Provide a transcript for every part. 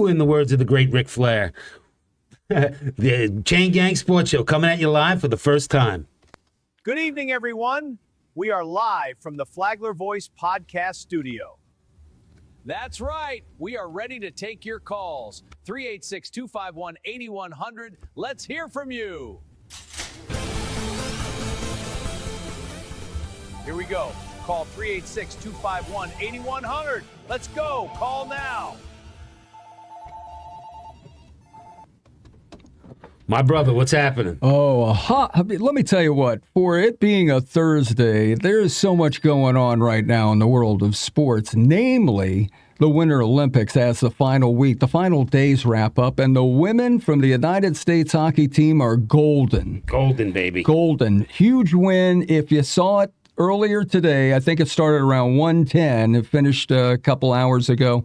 Woo! In the words of the great Ric Flair. The Chain Gang Sports Show coming at you live for the first time. Good evening, everyone. We are live from the Flagler Voice podcast studio. That's right. We are ready to take your calls. 386-251-8100. Let's hear from you. Here we go. Call 386-251-8100. Let's go. Call now. My brother, what's happening? Let me tell you what. For it being a Thursday, there is so much going on right now in the world of sports, namely the Winter Olympics as the final week, the final days wrap up, and the women from the United States hockey team are golden. Golden, baby. Golden. Huge win. If you saw it earlier today, I think it started around 1:10. It finished a couple hours ago.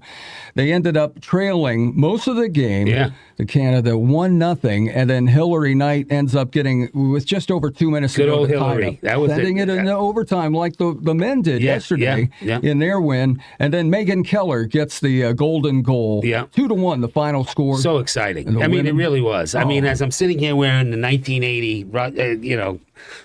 They ended up trailing most of the game to Canada 1-0, and then Hillary Knight ends up getting, with just over 2 minutes to Good go old to Hillary. That was sending it into overtime like the men did yesterday in their win. And then Megan Keller gets the golden goal. 2-1, the final score. So exciting. I mean, it really was. I mean, as I'm sitting here wearing the 1980,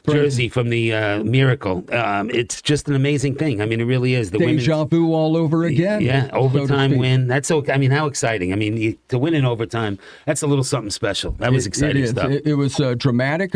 jersey from the Miracle, it's just an amazing thing. I mean, it really is. Deja vu all over again. Yeah, overtime win. That's so. I mean, how exciting! I mean, to win in overtime, that's a little something special. That was exciting stuff. It was a dramatic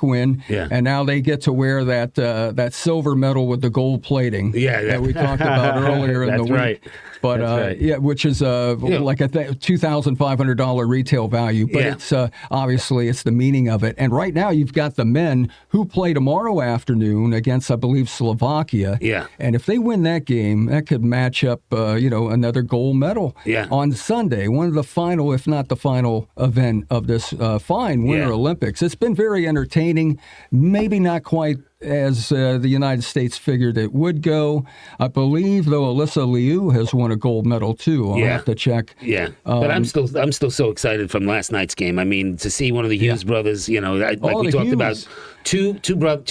win. Yeah. And now they get to wear that silver medal with the gold plating. That we talked about earlier in the week. Right. But which is like a $2,500 retail value. But it's obviously it's the meaning of it. And right now you've got the men who play tomorrow afternoon against, I believe, Slovakia. Yeah. And if they win that game, that could match up, another gold medal on Sunday. One of the final, if not the final, event of this fine Winter Olympics. It's been very entertaining. Maybe not quite as the United States figured it would go. I believe, though, Alyssa Liu has won a gold medal too. I'll have to check. Yeah, but I'm still so excited from last night's game. I mean, to see one of the Hughes brothers, we talked about, two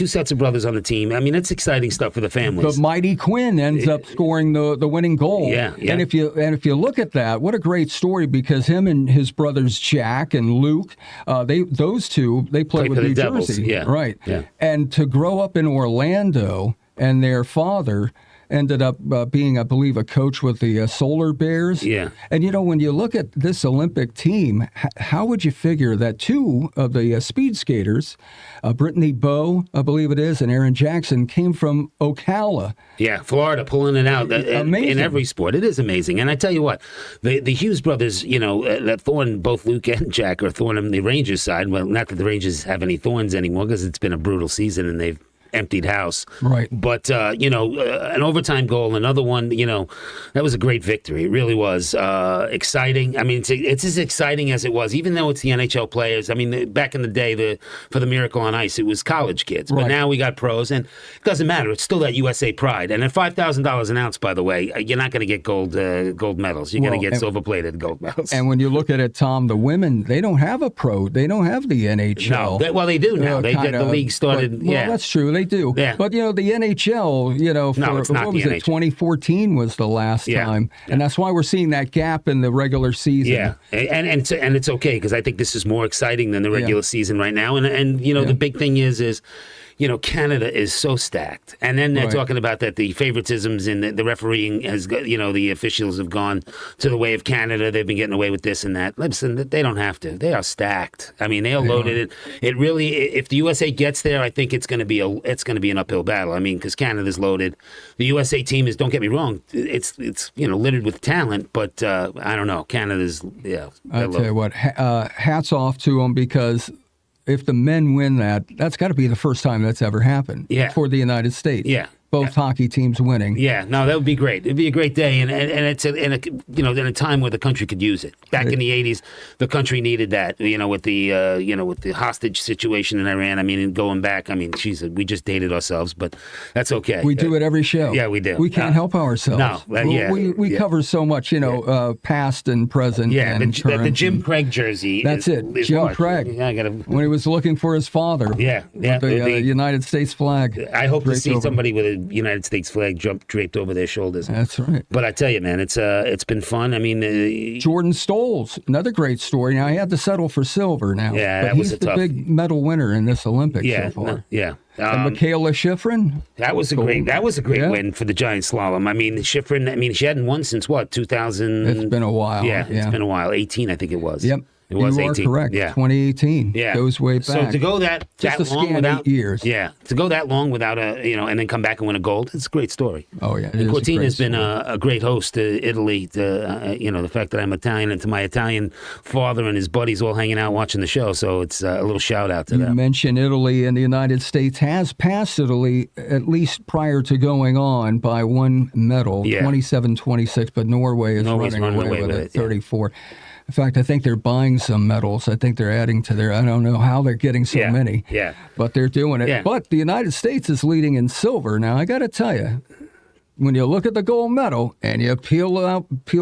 sets of brothers on the team. I mean, it's exciting stuff for the families. The mighty Quinn ends up scoring the winning goal. Yeah. And if you look at that, what a great story, because him and his brothers Jack and Luke, those two play with New Jersey. Yeah. Right. Yeah. And to grow up in Orlando, and their father ended up being, I believe, a coach with the Solar Bears. Yeah. And, when you look at this Olympic team, how would you figure that two of the speed skaters, Brittany Bowe, I believe it is, and Aaron Jackson, came from Ocala? Yeah, Florida, pulling it out Amazing. In every sport. It is amazing. And I tell you what, the Hughes brothers, that thorn, both Luke and Jack are thorn on the Rangers side. Well, not that the Rangers have any thorns anymore, because it's been a brutal season and they've emptied house. Right. But, an overtime goal, another one, that was a great victory. It really was exciting. I mean, it's as exciting as it was, even though it's the NHL players. I mean, back in the day, for the Miracle on Ice, it was college kids. But now we got pros, and it doesn't matter. It's still that USA pride. And at $5,000 an ounce, by the way, you're not going to get gold medals. You're going to get silver-plated gold medals. And when you look at it, Tom, the women, they don't have a pro. They don't have the NHL. No, they do now. The league started. Well, that's true. They do. Yeah. But, the NHL, it's not what was it, 2014 was the last time. And that's why we're seeing that gap in the regular season. Yeah, and it's okay, because I think this is more exciting than the regular season right now. And the big thing is Canada is so stacked. And then they're talking about that the favoritisms and the refereeing has, the officials have gone to the way of Canada. They've been getting away with this and that. Listen, they don't have to. They are stacked. I mean, they are loaded. It really, if the USA gets there, I think it's going to be an uphill battle. I mean, because Canada's loaded. The USA team is, don't get me wrong, it's littered with talent, but I don't know. Canada's, I'll tell you what, hats off to them, because if the men win that's got to be the first time that's ever happened for the United States. Yeah. both hockey teams winning. Yeah, no, that would be great. It'd be a great day, and it's in a time where the country could use it. Back in the '80s, the country needed that. With the hostage situation in Iran. I mean, and going back, I mean, we just dated ourselves, but that's okay. We do it every show. Yeah, we do. We can't help ourselves. No, we cover so much, past and present. Yeah, and the Jim Craig jersey. That's it. Jim Craig. Yeah, when he was looking for his father. Yeah, with the United States flag. I hope to see somebody with United States flag draped over their shoulders. That's right. But I tell you, man, it's been fun. I mean, Jordan Stolz, another great story. Now he had to settle for silver. Now, yeah, but that was he's the big medal winner in this Olympics so far. And Michaela Schifrin. That was a great win for the giant slalom. I mean, Schifrin. She hadn't won since what 2000. It's been a while. Yeah, it's been a while. 18, I think it was. Yep. It was you 18. are correct. Yeah. 2018. Yeah. Goes way back. So to go that long without 8 years. Yeah. To go that long without and then come back and win a gold, it's a great story. Oh yeah. And Cortina's been a great host to Italy. To the fact that I'm Italian and to my Italian father and his buddies all hanging out watching the show. So it's a little shout out to them. You mentioned Italy, and the United States has passed Italy at least prior to going on by one medal, 27-26. But Norway is running away with it, 34. In fact, I think they're buying some medals. I think they're adding to their, I don't know how they're getting so many. Yeah. But they're doing it. Yeah. But the United States is leading in silver. Now, I got to tell you, when you look at the gold medal and you peel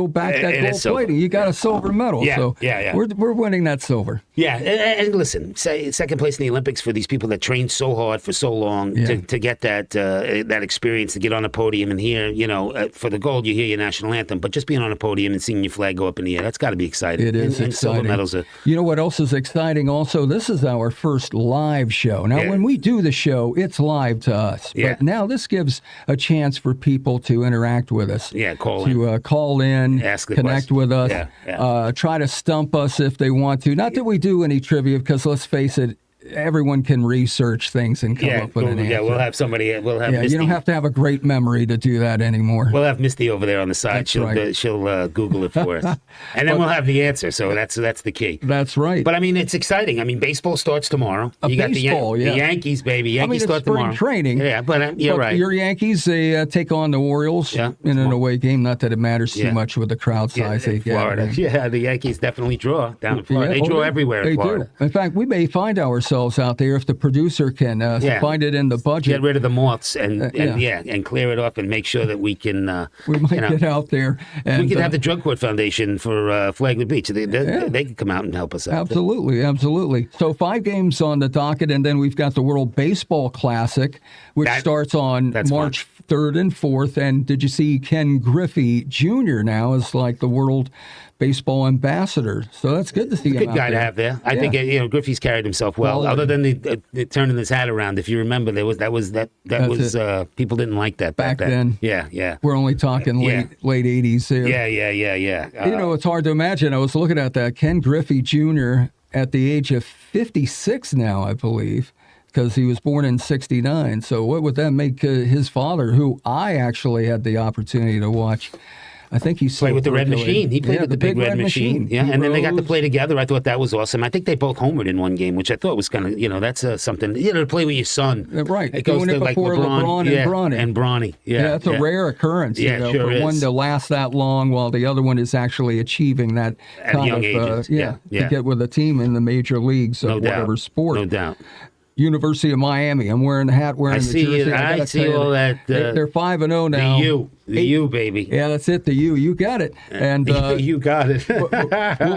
back that gold plating, you got a silver medal. So we're winning that silver. Yeah, and listen, second place in the Olympics for these people that trained so hard for so long to get that experience, to get on a podium and hear, for the gold, you hear your national anthem, but just being on a podium and seeing your flag go up in the air, that's got to be exciting. It is and exciting. Silver medals are... You know what else is exciting also? This is our first live show. Now, when we do the show, it's live to us. But now this gives a chance for people to interact with us. Yeah, call in, ask connect with us, try to stump us if they want to. Not that we do any trivia, because let's face it, everyone can research things and come up with an answer. Yeah, we'll have somebody. We'll have. Misty. You don't have to have a great memory to do that anymore. We'll have Misty over there on the side. That's She'll Google it for us, and then we'll have the answer. So that's the key. That's right. But I mean, it's exciting. I mean, baseball starts tomorrow. You got the Yankees, baby. Yankees start tomorrow. Training. Yeah, but you're right. Your Yankees, they take on the Orioles in an away game. Not that it matters too much with the crowd size they get. Florida. Yeah, the Yankees definitely draw down in Florida. They draw everywhere in Florida. Do. In fact, we may find ourselves out there if the producer can find it in the budget. Get rid of the moths and clear it off and make sure that we can. We might get out there. And, we could have the Drug Court Foundation for Flagler Beach. They could come out and help us out. Absolutely. So 5 games on the docket, and then we've got the World Baseball Classic, which starts on March 3rd and 4th. And did you see Ken Griffey Jr. now is like the World Baseball ambassador? So that's good to see him good out guy there. To have there. I think Griffey's carried himself well. Other than the turning his hat around, if you remember, that was people didn't like that back then. Yeah. We're only talking late 80s there. Yeah. It's hard to imagine. I was looking at that Ken Griffey Jr. at the age of 56 now, I believe, because he was born in 69. So what would that make his father, who I actually had the opportunity to watch? I think he played with the Red Machine. He played with the big Red Machine. Yeah, and then they got to play together. I thought that was awesome. I think they both homered in one game, which I thought was kind of, that's something. To play with your son. Right. It goes Doing to it like before LeBron and Bronny. Yeah, it's a rare occurrence. Yeah, sure for is. one to last that long while the other one is actually achieving that at young ages. To get with a team in the major leagues of whatever sport. No doubt. University of Miami. I'm wearing the hat, wearing the jersey. I see all that. They're 5-0 now. The U, baby. Yeah, that's it. The U. You got it. And you got it.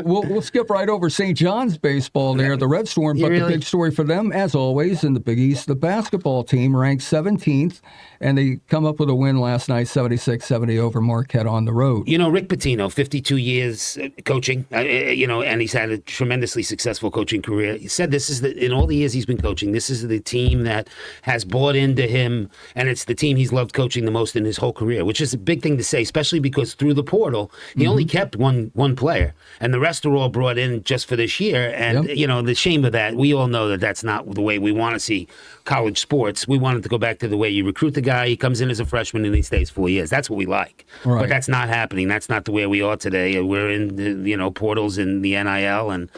we'll skip right over St. John's baseball there, the Red Storm. But the big story for them, as always, in the Big East, the basketball team ranked 17th, and they come up with a win last night, 76-70 over Marquette on the road. Rick Pitino, 52 years coaching, and he's had a tremendously successful coaching career. He said this is in all the years he's been coaching, this is the team that has bought into him, and it's the team he's loved coaching the most in his whole career, which is a big thing to say, especially because through the portal, he only kept one player, and the rest are all brought in just for this year. And, the shame of that, we all know that that's not the way we want to see college sports. We want it to go back to the way you recruit the guy, he comes in as a freshman and he stays 4 years. That's what we like. Right. But that's not happening. That's not the way we are today. We're in the, portals in the NIL and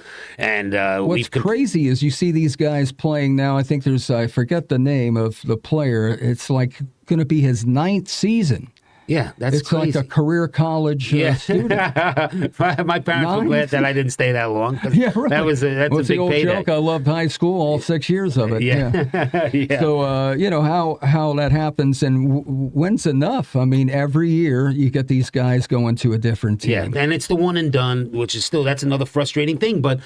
what's crazy is you see these guys playing now. I think I forget the name of the player. It's like going to be his 9th season. Yeah, that's crazy. It's like a career college student. My parents were glad that I didn't stay that long. Yeah, right. That's a big the old payday. joke. I loved high school, all 6 years of it. Yeah. Yeah. So, how that happens and when's enough? I mean, every year you get these guys going to a different team. Yeah, and it's the one and done, which is that's another frustrating thing. But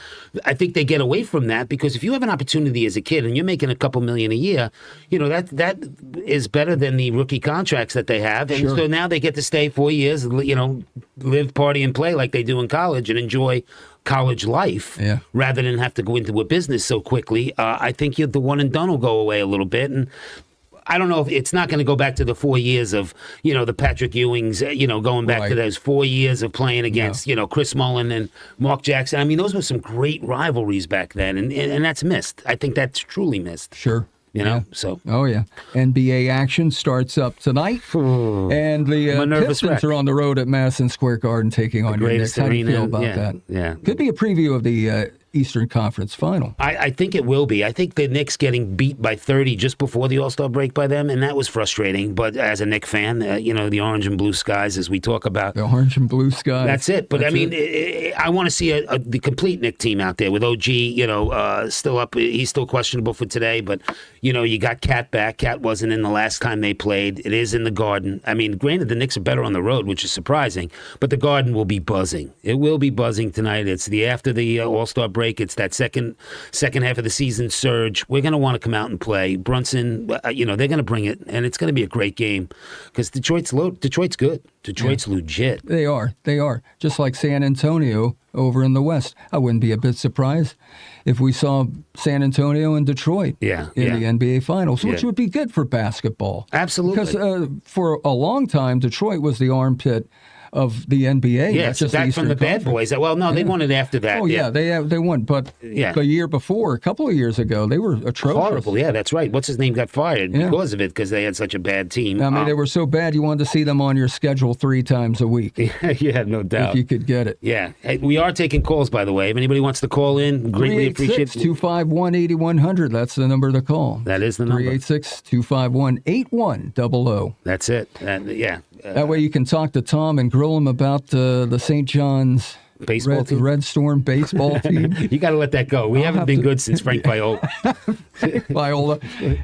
I think they get away from that because if you have an opportunity as a kid and you're making a couple million a year, that is better than the rookie contracts that they have. And so now they get to stay 4 years, live, party, and play like they do in college and enjoy college life rather than have to go into a business so quickly. I think the one and done will go away a little bit. And I don't know if it's not going to go back to the 4 years of, the Patrick Ewings, going back to those 4 years of playing against, Chris Mullin and Mark Jackson. I mean, those were some great rivalries back then, and that's missed. I think that's truly missed. Sure. So. Oh, yeah. NBA action starts up tonight, and the Pistons are on the road at Madison Square Garden taking on your Knicks. How do you feel about that? Yeah. Could be a preview of the Eastern Conference Final. I think it will be. I think the Knicks getting beat by 30 just before the All-Star break by them, and that was frustrating. But as a Knicks fan, the orange and blue skies, as we talk about. The orange and blue skies. That's it. But, I want to see the complete Knicks team out there with OG, still up. He's still questionable for today. But, you got Cat back. Cat wasn't in the last time they played. It is in the Garden. I mean, granted, the Knicks are better on the road, which is surprising. But the Garden will be buzzing. It will be buzzing tonight. It's after the All-Star break. It's that second half of the season surge. We're going to want to come out and play. Brunson, they're going to bring it, and it's going to be a great game because Detroit's good. Detroit's legit. They are. Just like San Antonio over in the West. I wouldn't be a bit surprised if we saw San Antonio and Detroit in the NBA Finals, which would be good for basketball. Absolutely. Because for a long time, Detroit was the armpit of the NBA. Yes, just back from the Bad Boys. Well, no, they won it after that. Oh, yeah, they won. But the year before, a couple of years ago, they were atrocious. Horrible, yeah, that's right. What's his name got fired because of it, because they had such a bad team. I mean, they were so bad you wanted to see them on your schedule 3 times a week. Yeah, no doubt. If you could get it. Yeah. Hey, we are taking calls, by the way. If anybody wants to call in, greatly appreciate it. 386-251-8100. That's the number to call. That is the number. 386-251-8100. That's it. That way you can talk to Tom and grill him about the St. John's baseball team? Red Storm baseball team. You got to let that go. We haven't been good since Frank Viola. Viola.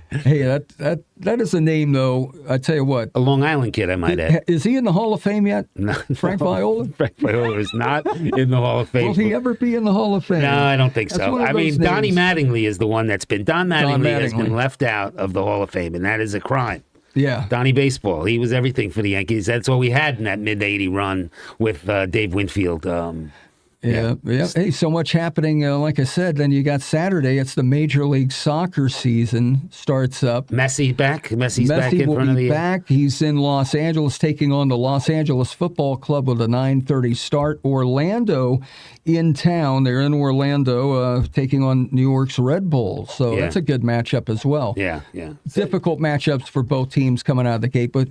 Hey, that is a name, though. I tell you what. A Long Island kid, I might add. Is he in the Hall of Fame yet? No, Frank Viola? Frank Viola is not in the Hall of Fame. Will he ever be in the Hall of Fame? No, I don't think so. I mean, Donnie Mattingly is the one that's been. Don Mattingly has been left out of the Hall of Fame, and that is a crime. Yeah. Donnie Baseball. He was everything for the Yankees. That's all we had in that mid-'80 run with Dave Winfield. Yeah. Hey, so much happening. Like I said, then you got Saturday. It's the Major League Soccer season starts up. Messi's back in front of the... Messi will be back. He's in Los Angeles taking on the Los Angeles Football Club with a 9:30 start. Orlando in town. They're in Orlando taking on New York's Red Bulls. So that's a good matchup as well. Yeah. Difficult matchups for both teams coming out of the gate. But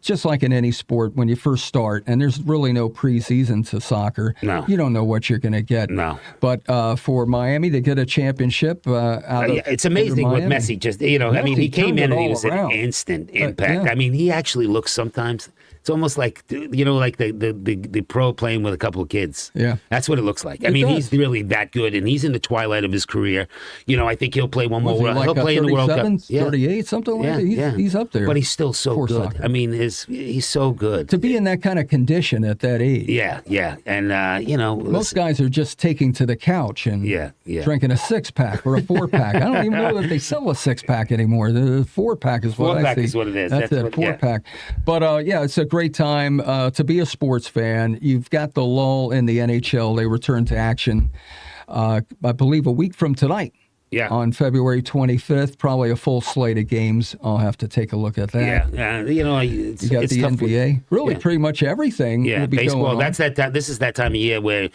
just like in any sport, when you first start, and there's really no preseason to soccer, you don't know what you're going to get. No. But for Miami to get a championship out of it's amazing what Miami. Messi just, I mean, he came in and he was around. an instant impact. I mean, he actually looks sometimes, it's almost like, like the pro playing with a couple of kids. Yeah. That's what it looks like. I mean, he's really that good, and he's in the twilight of his career. I think he'll play one more. He'll play in the World Cup. 38, something like that. He's up there. But he's still so good. Soccer. I mean, he's so good. To be in that kind of condition at that age. Yeah. And, most guys are just taking to the couch and drinking a 6-pack or a 4-pack. I don't even know that they sell a 6-pack anymore. The 4-pack is what I see. 4-pack is what it is. That's it, 4-pack. But, it's a great time to be a sports fan. You've got the lull in the NHL. They return to action, I believe, a week from tonight. Yeah. On February 25th, probably a full slate of games. I'll have to take a look at that. Yeah. You got the NBA. Really, pretty much everything. Yeah, baseball. That's this is that time of year where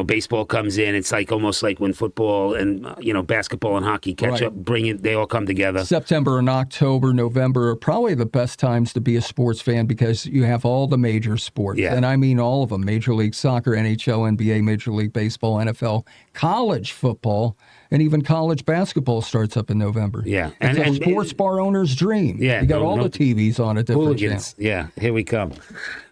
baseball comes in. It's like almost like when football and basketball and hockey catch up. They all come together. September and October, November are probably the best times to be a sports fan because you have all the major sports, and I mean all of them: Major League Soccer, NHL, NBA, Major League Baseball, NFL, college football, and even college college basketball starts up in November. Yeah. It's a sports bar owner's dream. Yeah. You got all the TVs on it. Hooligans. Yeah, here we come.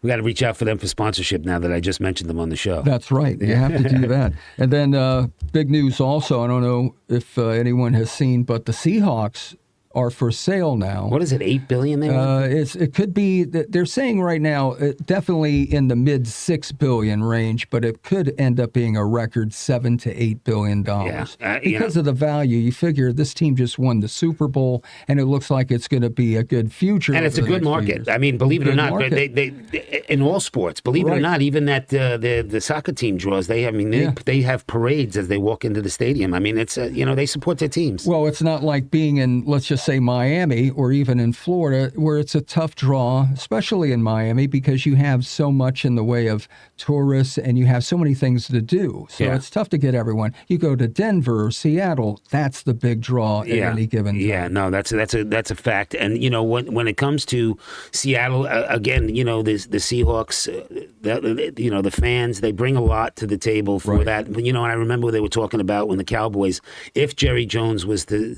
We got to reach out for them for sponsorship now that I just mentioned them on the show. That's right. You have to do that. And then big news also, I don't know if anyone has seen, but the Seahawks are for sale now. What is it, $8 billion they want? It could be, they're saying right now, definitely in the mid $6 billion range, but it could end up being a record $7 to $8 billion. Because of the value, you figure this team just won the Super Bowl, and it looks like it's going to be a good future. And it's a good market. I mean, believe it or not, they in all sports, believe it or not, even that the soccer team draws, they have parades as they walk into the stadium. I mean, it's they support their teams. Well, it's not like being in, let's just say, Miami or even in Florida, where it's a tough draw, especially in Miami, because you have so much in the way of tourists and you have so many things to do. So it's tough to get everyone. You go to Denver or Seattle, that's the big draw at any given time. Yeah, no, that's a fact. And when it comes to Seattle, again, the Seahawks, the fans, they bring a lot to the table for that. And I remember they were talking about when the Cowboys, if Jerry Jones was to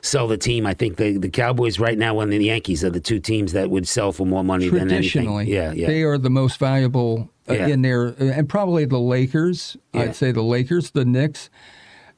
sell the team, I think the Cowboys right now and the Yankees are the two teams that would sell for more money than anything. Yeah, they are the most valuable in there, and probably the Lakers. I'd say the Lakers, the Knicks,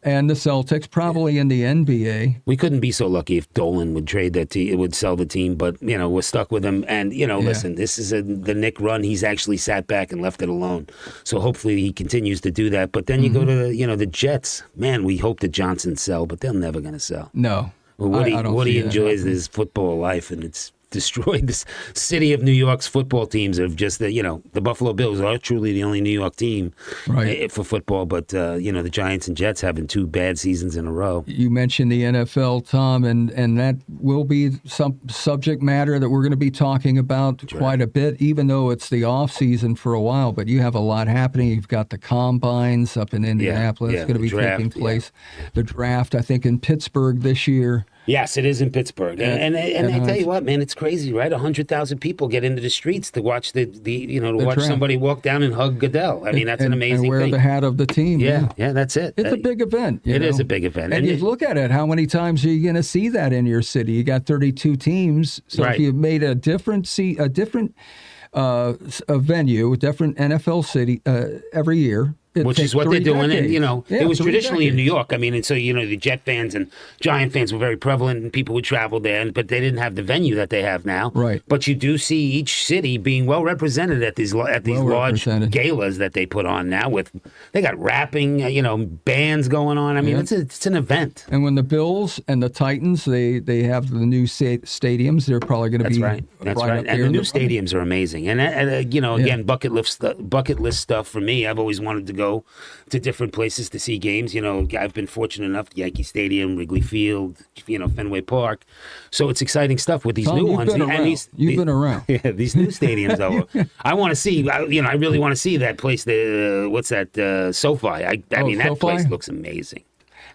and the Celtics, probably in the NBA. We couldn't be so lucky if Dolan would trade that team, it would sell the team, but we're stuck with him. And listen, this is the Nick run. He's actually sat back and left it alone. So hopefully he continues to do that. But then you go to the Jets. Man, we hope that Johnson sell, but they're never going to sell. No, well, Woody enjoys his football life, and it's destroyed this city of New York's football teams. Of just the Buffalo Bills are truly the only New York team for football, but the Giants and Jets having 2 bad seasons in a row. You mentioned the NFL, Tom, and that will be some subject matter that we're going to be talking about quite a bit, even though it's the off season for a while. But you have a lot happening. You've got the combines up in Indianapolis going to be taking place. The draft, I think, in Pittsburgh this year. Yes, it is in Pittsburgh, and I tell you what, man, it's crazy, right? 100,000 people get into the streets to watch watch somebody walk down and hug Goodell. I mean, that's an amazing and wear thing. the hat of the team. Yeah, that's it. It's a big event. It is a big event, and you look at it. How many times are you going to see that in your city? You got 32 teams, so if you made a different venue, a different NFL city every year. Which is what they're doing. Decades. And, it was traditionally in New York. I mean, and so, the Jet fans and Giant fans were very prevalent and people would travel there, but they didn't have the venue that they have now. Right. But you do see each city being well represented at these large galas that they put on now they got rapping, bands going on. I mean, it's an event. And when the Bills and the Titans, they have the new stadiums, they're probably going to be That's right. And the new stadiums are amazing. And, again, bucket list stuff for me. I've always wanted to go to different places to see games. I've been fortunate enough, Yankee Stadium, Wrigley Field, Fenway Park. So it's exciting stuff with these new ones. You've been around. Yeah, these new stadiums, though. I want to see, I really want to see that place, what's that, SoFi. I mean, that place looks amazing.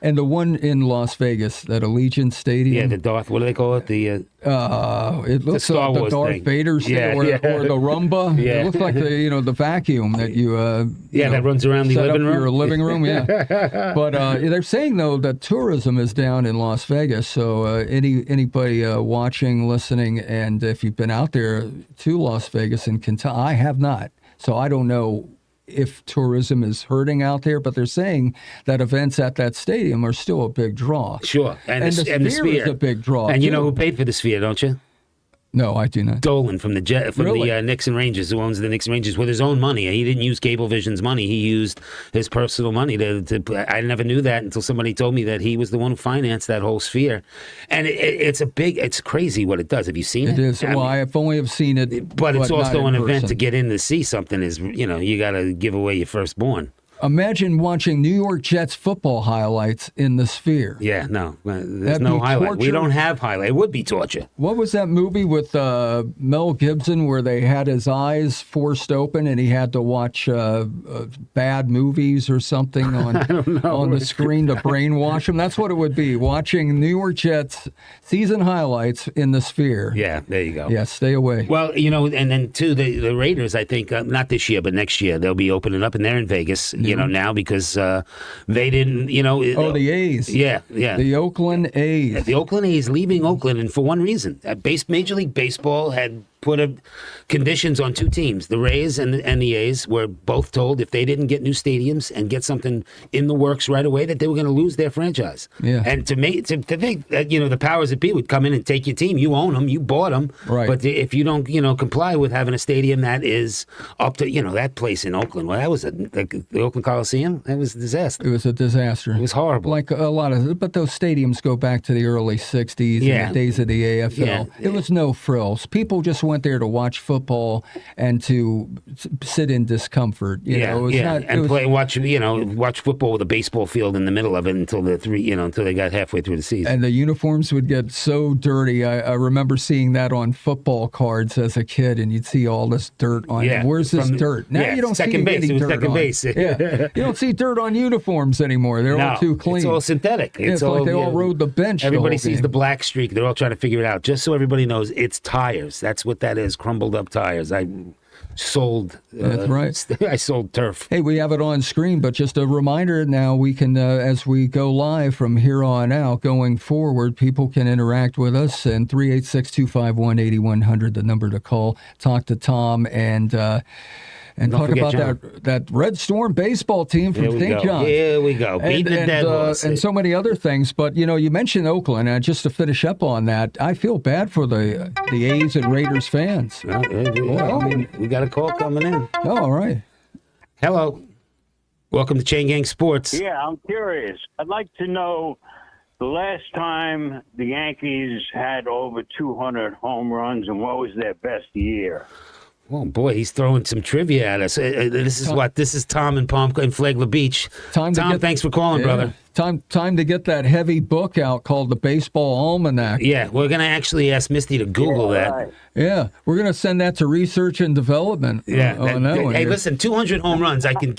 And the one in Las Vegas, that Allegiant Stadium. Yeah, the Darth, what do they call it? It looks like the Darth thing. Vader thing, or the Roomba. Yeah. It looks like the vacuum that you that runs around the living room. Your living room, yeah. But they're saying though that tourism is down in Las Vegas. So anybody watching, listening, and if you've been out there to Las Vegas and Kentucky, I have not, so I don't know if tourism is hurting out there, but they're saying that events at that stadium are still a big draw. Sure. And the Sphere is a big draw. And you know who paid for the Sphere, don't you? No, I do not. Dolan from the Knicks and Rangers, who owns the Knicks and Rangers, with his own money. He didn't use Cablevision's money. He used his personal money to I never knew that until somebody told me that he was the one who financed that whole Sphere. And it's crazy what it does. Have you seen it? It is. I've only seen it. But it's also an event to get in to see something is, you got to give away your firstborn. Imagine watching New York Jets football highlights in the Sphere. Yeah, no. There's no highlight. Torture. We don't have highlight. It would be torture. What was that movie with Mel Gibson where they had his eyes forced open and he had to watch bad movies or something on the screen to brainwash him? That's what it would be, watching New York Jets season highlights in the Sphere. Yeah, there you go. Yeah, stay away. Well, and then, too, the Raiders, I think, not this year, but next year, they'll be opening up, and they're in Vegas. now because they didn't, the A's. Yeah. The Oakland A's. The Oakland A's leaving Oakland, and for one reason. Major League Baseball had put conditions on two teams. The Rays and the A's were both told if they didn't get new stadiums and get something in the works right away, that they were going to lose their franchise. Yeah. And to think that, the powers that be would come in and take your team. You own them. You bought them. Right. But if you don't, comply with having a stadium that is up to, that place in Oakland, well, that was the Oakland Coliseum. That was a disaster. It was a disaster. It was horrible. Like a lot of, but those stadiums go back to the early 60s and the days of the AFL. Yeah. It was no frills. People just went there to watch football and to sit in discomfort. Watch football with a baseball field in the middle of it until they got halfway through the season. And the uniforms would get so dirty. I remember seeing that on football cards as a kid, and you'd see all this dirt on them. Where's this dirt? Now you don't see any dirt second base. You don't see dirt on uniforms anymore. They're all too clean. It's all synthetic. It's like they all rode the bench. Everybody sees the black streak. They're all trying to figure it out. Just so everybody knows, it's tires. That's what that is. Crumbled up tires. I sold. That's right. I sold turf. Hey, we have it on screen, but just a reminder now, we can, as we go live from here on out, going forward, people can interact with us, and 386-251-8100, the number to call, talk to Tom, and talk about that Red Storm baseball team from St. John's. Here we go. Beating the dead horse. And so many other things. But, you mentioned Oakland, and just to finish up on that, I feel bad for the A's and Raiders fans. We got a call coming in. Oh, all right. Hello. Welcome to Chain Gang Sports. Yeah, I'm curious. I'd like to know the last time the Yankees had over 200 home runs, and what was their best year? Oh, boy, he's throwing some trivia at us. This is Tom in Flagler Beach. Tom, thanks for calling, brother. Time to get that heavy book out called the Baseball Almanac. Yeah, we're going to actually ask Misty to Google that. Right. Yeah, we're going to send that to research and development. Hey, listen, 200 home runs. I could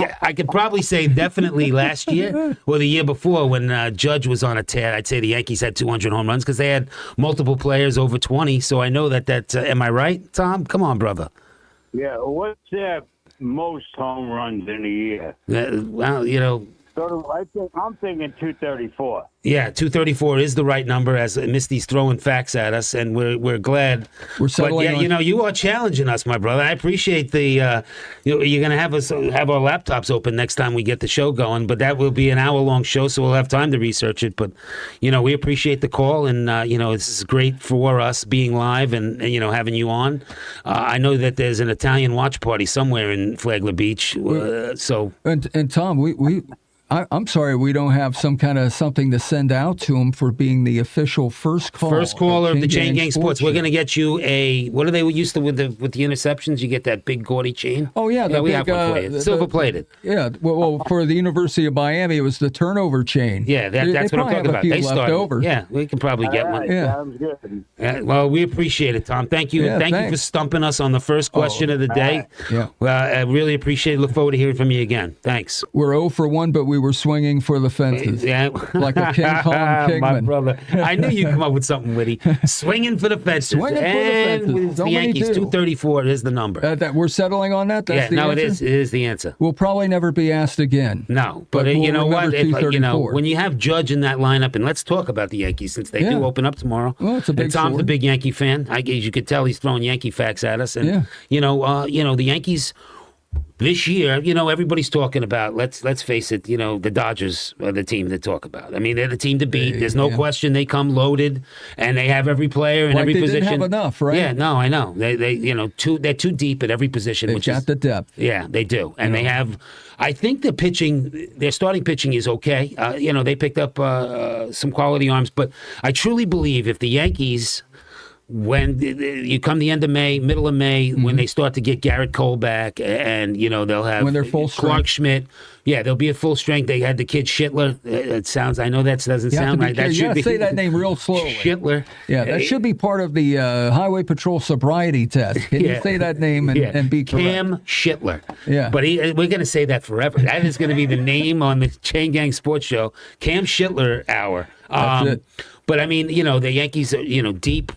probably say definitely last year or the year before when Judge was on a tear. I'd say the Yankees had 200 home runs because they had multiple players over 20. So I know that. Am I right, Tom? Come on, brother. Yeah, what's their most home runs in a year? Well, I'm thinking 234. Yeah, 234 is the right number, as Misty's throwing facts at us, and we're glad. We're settling But you are challenging us, my brother. I appreciate the. You're going to have our laptops open next time we get the show going, but that will be an hour-long show, so we'll have time to research it. But we appreciate the call, and this is great for us being live and having you on. I know that there's an Italian watch party somewhere in Flagler Beach, so. And Tom, I'm sorry we don't have some kind of something to send out to him for being the official first caller of the Chain Gang Sports. We're going to get you what are they used to with the interceptions? You get that big gaudy chain. Oh yeah, we have one for you. Silver plated. Yeah, well, for the University of Miami, it was the turnover chain. Yeah, that's what I'm talking about. They started over. Yeah, we can probably get one. Yeah, sounds good. Well, we appreciate it, Tom. Thank you. Thank you for stumping us on the first question of the day. Right. Yeah. Well, I really appreciate it. Look forward to hearing from you again. Thanks. We're 0 for 1, but we were swinging for the fences. Yeah. Like a King Kong Kingman. My brother. I knew you'd come up with something witty. Swinging for the fences. Swinging for the fences. With the Yankees, 234 is the number. That we're settling on that? That's the answer? It is. It is the answer. We'll probably never be asked again. No. But we'll you know what? When you have Judge in that lineup, and let's talk about the Yankees since they do open up tomorrow. Well, it's a big and Tom's story. a big Yankee fan. As you could tell, he's throwing Yankee facts at us. And, the Yankees... This year, everybody's talking about, let's face it, the Dodgers are the team to talk about. I mean, they're the team to beat. There's no question they come loaded, and they have every player in every position. They didn't have enough, right? Yeah, no, I know. They're too deep at every position. They've got the depth. Yeah, they do. And they have, I think their starting pitching is okay. They picked up some quality arms, but I truly believe if the Yankees... When you come the end of May, middle of May, when they start to get Garrett Cole back, and they'll have when they're full Clark Schmidt, they'll be at full strength. They had the kid Schittler. It sounds. I know that doesn't sound right. That should be. Say that name real slowly. Schittler. Yeah, that should be part of the Highway Patrol sobriety test. Can you say that name and be correct? Cam Schittler. Yeah, but we're going to say that forever. That is going to be the name on the Chain Gang Sports Show. Cam Schittler Hour. That's it. But I mean, the Yankees are, deep.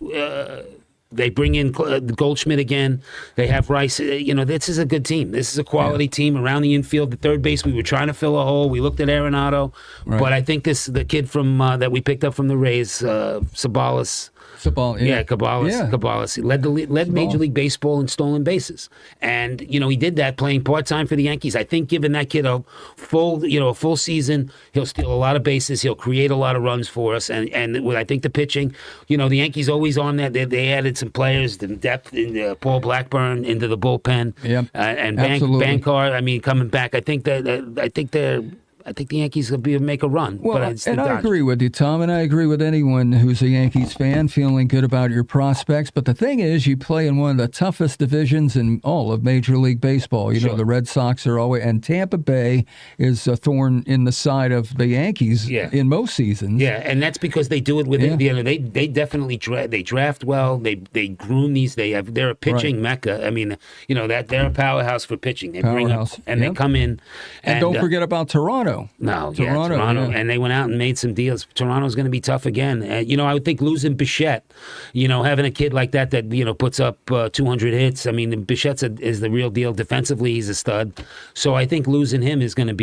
They bring in Goldschmidt again. They have Rice. This is a good team. This is a quality team around the infield. The third base, we were trying to fill a hole. We looked at Arenado, but I think the kid from that we picked up from the Rays, Cabalas. Cabalas. He led Major League Baseball in stolen bases, and he did that playing part-time for the Yankees. I think giving that kid a full season, he'll steal a lot of bases. He'll create a lot of runs for us, and with I think the pitching, the Yankees always on that. They added some players, the depth in Paul Blackburn into the bullpen, and Bankar. I mean, coming back, I think the Yankees will make a run. Well, and I agree with you, Tom, and I agree with anyone who's a Yankees fan feeling good about your prospects. But the thing is, you play in one of the toughest divisions in all of Major League Baseball. You know, the Red Sox are always, and Tampa Bay is a thorn in the side of the Yankees in most seasons. Yeah, and that's because they do it with they definitely draft well. They groom these. They're a pitching mecca. I mean, that they're a powerhouse for pitching. They bring up and they come in, and don't forget about Toronto. Toronto. And they went out and made some deals. Toronto's going to be tough again. I would think losing Bichette, having a kid like that puts up 200 hits. I mean, Bichette is the real deal. Defensively, he's a stud. So I think losing him is going to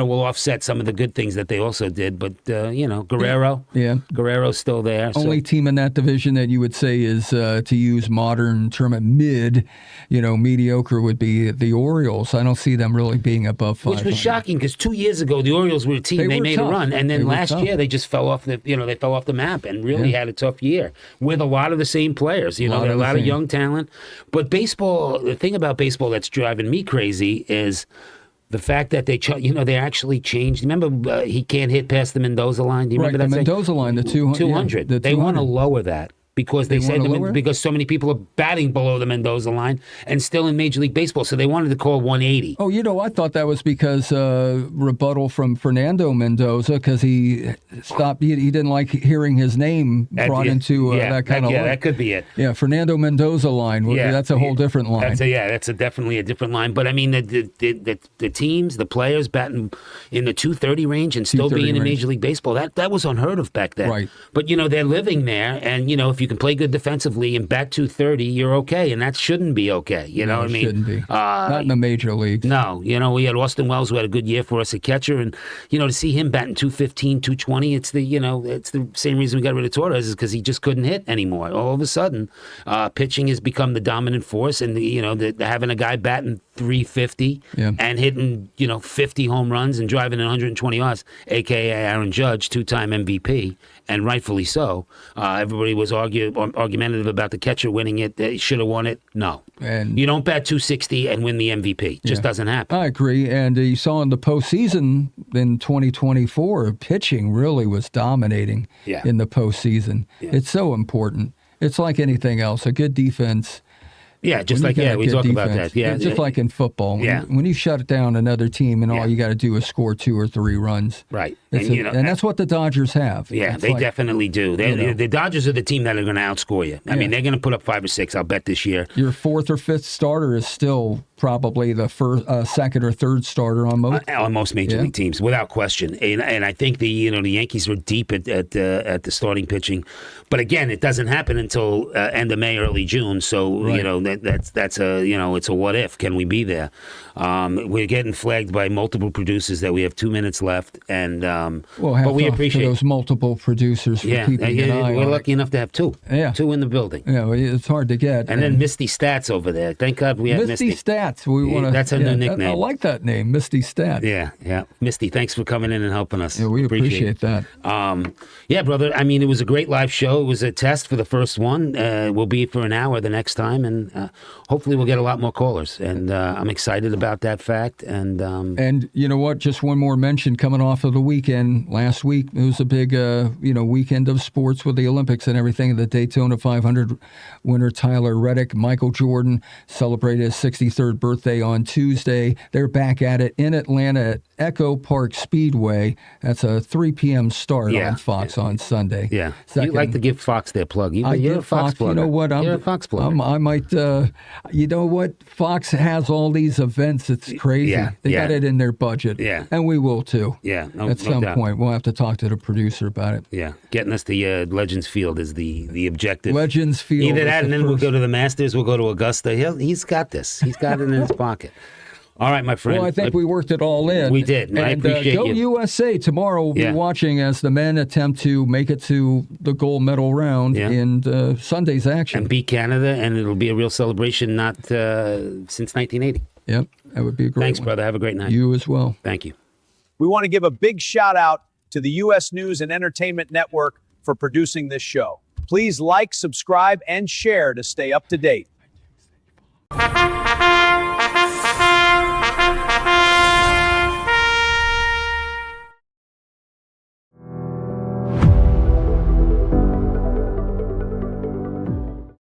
will offset some of the good things that they also did. But Guerrero, Guerrero's still there. Only team in that division that you would say is, to use modern term, mediocre would be the Orioles. I don't see them really being above 500. Which was shocking because 2 years ago the Orioles were a team. They made tough. A run, and then last year they just fell off the map and really had a tough year with a lot of the same players. A lot of young talent. But baseball, the thing about baseball that's driving me crazy is the fact that they actually changed. Remember, he can't hit past the Mendoza line. Do you remember that? The Mendoza line, the 200. They want to lower that. Because they said because so many people are batting below the Mendoza line and still in Major League Baseball, so they wanted to call 180. Oh, I thought that was because rebuttal from Fernando Mendoza because he stopped. He didn't like hearing his name brought into that kind of line. That could be it. Yeah, Fernando Mendoza line. That's a whole different line. That's definitely a different line. But I mean, the teams, the players batting in the 230 range and still being in Major League Baseball, that was unheard of back then. Right. But they're living there, and if you can play good defensively and bat 230, you're okay, and that shouldn't be okay. What I mean? Shouldn't be. Not in the major leagues. No, we had Austin Wells who had a good year for us at catcher, and to see him batting 215, 220, it's the same reason we got rid of Torres is because he just couldn't hit anymore. All of a sudden, pitching has become the dominant force, and having a guy batting 350 and hitting 50 home runs and driving in 120 yards, aka Aaron Judge, 2-time MVP, and rightfully so. Everybody was argumentative about the catcher winning it. They should have won it. No. And you don't bat 260 and win the MVP. Just doesn't happen. I agree. And you saw in the postseason in 2024, pitching really was dominating in the postseason. Yeah. It's so important. It's like anything else. A good defense. Yeah, just like, we talk about that. Yeah, just like in football. When you shut down another team and all you got to do is score 2 or 3 runs. Right. And that's what the Dodgers have. Yeah, they definitely do. The Dodgers are the team that are going to outscore you. I mean, they're going to put up 5 or 6, I'll bet, this year. Your 4th or 5th starter is still probably the first, 2nd or 3rd starter on most major league teams, without question. And I think the Yankees were deep at the starting pitching, but again, it doesn't happen until end of May, early June. So that's it's a what if? Can we be there? We're getting flagged by multiple producers that we have 2 minutes left, and but we appreciate those multiple producers for keeping an eye. We're lucky enough to have 2. Yeah, 2 in the building. Yeah, it's hard to get. And then Misty Stats over there. Thank God we have Misty Stats. That's a new nickname. I like that name, Misty Stats. Yeah. Misty, thanks for coming in and helping us. Yeah, we appreciate that. Yeah, brother. I mean, it was a great live show. It was a test for the first one. We'll be for an hour the next time, and hopefully we'll get a lot more callers. And I'm excited about that fact. And you know what? Just one more mention coming off of the weekend. Last week, it was a big weekend of sports with the Olympics and everything. The Daytona 500 winner Tyler Reddick, Michael Jordan celebrated his 63rd birthday on Tuesday. They're back at it in Atlanta at Echo Park Speedway. That's a 3 p.m. start on Fox on Sunday. Yeah. You like to give Fox their plug. You're a Fox plugger. You know what? You're a Fox plugger. I might, you know what? Fox has all these events. It's crazy. They got it in their budget. Yeah. And we will too. Yeah. At some point. We'll have to talk to the producer about it. Yeah. Getting us the Legends Field is the objective. Legends Field. Either that and then we'll go to the Masters, we'll go to Augusta. He's got this. He's got it in his pocket. All right, my friend. Well, I think we worked it all in. We did. And I appreciate Go you. USA. Tomorrow we'll be watching as the men attempt to make it to the gold medal round in Sunday's action. And beat Canada, and it'll be a real celebration not since 1980. Yep, that would be a great Thanks, one. brother. Have a great night. You as well. Thank you. We want to give a big shout out to the U.S. News and Entertainment Network for producing this show. Please like, subscribe, and share to stay up to date.